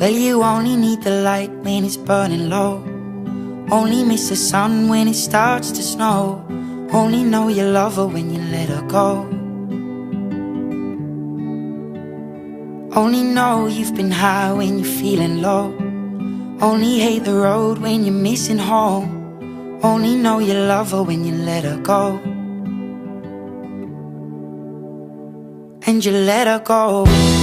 Well, you only need the light when it's burning low. Only miss the sun when it starts to snow. Only know you love her when you let her go. Only know you've been high when you're feeling low. Only hate the road when you're missing home. Only know you love her when you let her go. And you let her go.